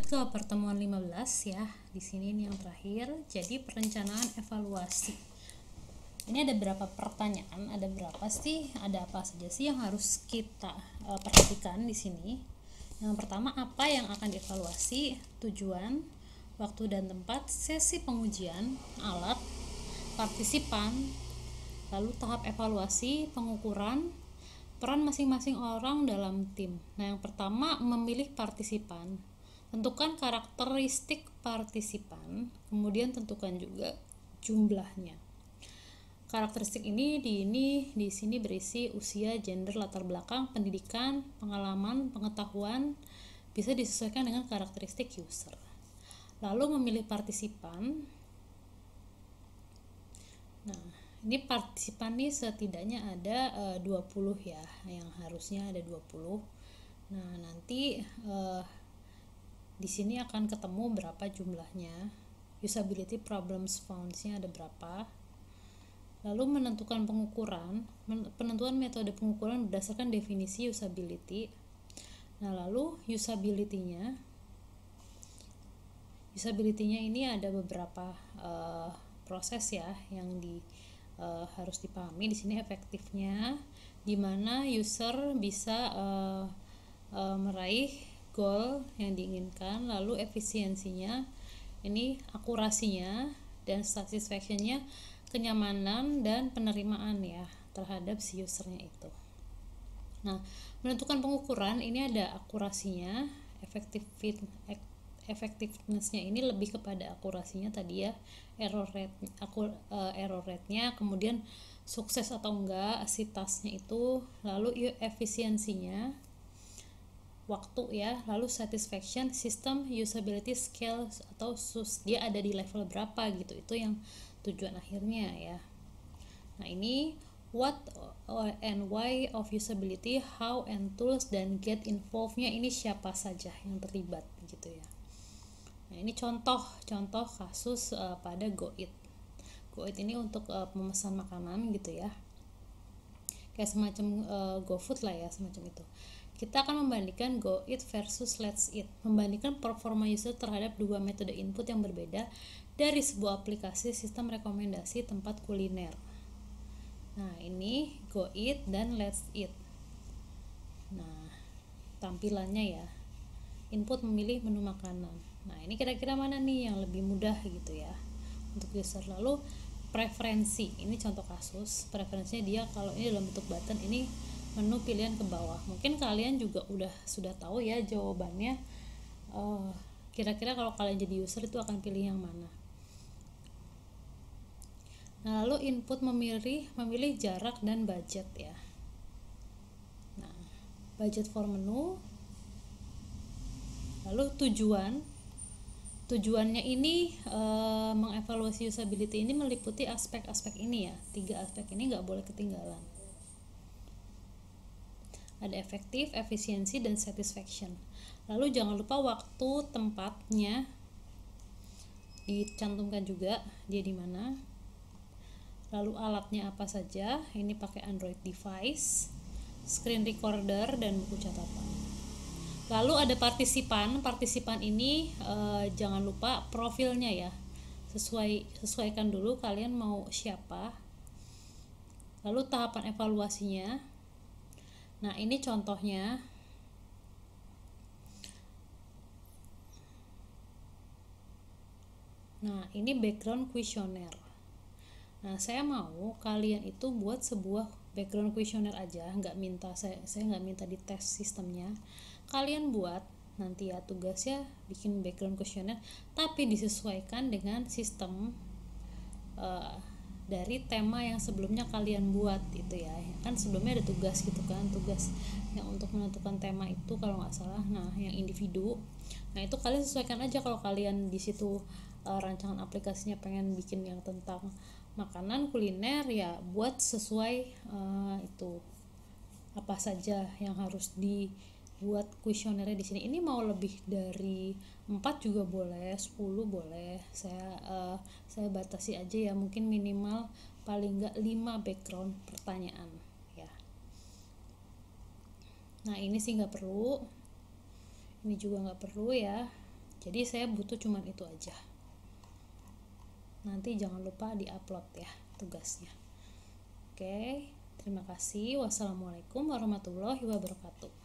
ke pertemuan 15 ya. Di sini ini yang terakhir. Jadi perencanaan evaluasi. Ini ada berapa pertanyaan? Ada berapa sih? Ada apa saja sih yang harus kita perhatikan di sini? Yang pertama, apa yang akan dievaluasi? Tujuan, waktu dan tempat, sesi pengujian, alat, partisipan, lalu tahap evaluasi, pengukuran, peran masing-masing orang dalam tim. Nah, yang pertama, memilih partisipan. Tentukan karakteristik partisipan, kemudian tentukan juga jumlahnya. Karakteristik ini di sini berisi usia, gender, latar belakang, pendidikan, pengalaman, pengetahuan, bisa disesuaikan dengan karakteristik user. Lalu memilih partisipan. Nah, ini partisipan nih setidaknya ada 20 ya, yang harusnya ada 20. Nah, nanti di sini akan ketemu berapa jumlahnya. Usability problems found-nya ada berapa. Lalu menentukan pengukuran, penentuan metode pengukuran berdasarkan definisi usability. Nah, lalu usability-nya ini ada beberapa proses ya yang harus dipahami. Di sini efektifnya, di mana user bisa meraih goal yang diinginkan, lalu efisiensinya, ini akurasinya, dan satisfaction-nya, kenyamanan dan penerimaan ya terhadap si usernya itu. Nah, menentukan pengukuran ini ada akurasinya, effectiveness-nya ini lebih kepada akurasinya tadi ya, error rate-nya, kemudian sukses atau enggak si task-nya itu, lalu efisiensinya, waktu ya, lalu satisfaction, system usability scale atau dia ada di level berapa gitu, itu yang tujuan akhirnya ya. Nah, ini what and why of usability, how and tools, dan get involved-nya ini siapa saja yang terlibat gitu ya. Nah, ini contoh kasus pada GoEat ini untuk pemesan makanan gitu ya, kayak semacam GoFood lah ya, semacam itu. Kita akan membandingkan GoEat versus Let's Eat, membandingkan performa user terhadap dua metode input yang berbeda dari sebuah aplikasi sistem rekomendasi tempat kuliner. Nah, ini GoEat dan Let's Eat. Nah, tampilannya ya, input memilih menu makanan. Nah, ini kira-kira mana nih yang lebih mudah gitu ya untuk user. Lalu preferensi, ini contoh kasus. Preferensinya dia kalau ini dalam bentuk button, ini menu pilihan ke bawah. Mungkin kalian juga sudah tahu ya jawabannya. Kira-kira kalau kalian jadi user itu akan pilih yang mana. Nah, lalu input memilih jarak dan budget ya. Nah, budget for menu. Lalu tujuannya ini mengevaluasi usability ini meliputi aspek-aspek ini ya. 3 aspek ini nggak boleh ketinggalan. Ada efektif, efisiensi, dan satisfaction. Lalu jangan lupa waktu, tempatnya dicantumkan juga, dia di mana. Lalu alatnya apa saja, ini pakai Android device, screen recorder, dan buku catatan. Lalu ada partisipan ini jangan lupa profilnya ya, sesuaikan dulu kalian mau siapa. Lalu tahapan evaluasinya. Nah, ini contohnya. Nah, ini background questionnaire. Nah, saya mau kalian itu buat sebuah background questionnaire aja, saya nggak minta di tes sistemnya. Kalian buat nanti ya, tugasnya bikin background questionnaire, tapi disesuaikan dengan sistem dari tema yang sebelumnya kalian buat itu ya. Kan sebelumnya ada tugas gitu kan, tugas yang untuk menentukan tema itu kalau nggak salah. Nah, yang individu, nah itu kalian sesuaikan aja. Kalau kalian di situ rancangan aplikasinya pengen bikin yang tentang makanan kuliner ya, buat sesuai itu apa saja yang harus dibuat kuesionernya di sini. Ini mau lebih dari 4 juga boleh, 10 boleh. Saya batasi aja ya, mungkin minimal paling enggak 5 background pertanyaan ya. Nah, ini sih nggak perlu, ini juga nggak perlu ya. Jadi saya butuh cuman itu aja. Nanti jangan lupa di-upload ya tugasnya. Oke, terima kasih. Wassalamualaikum warahmatullahi wabarakatuh.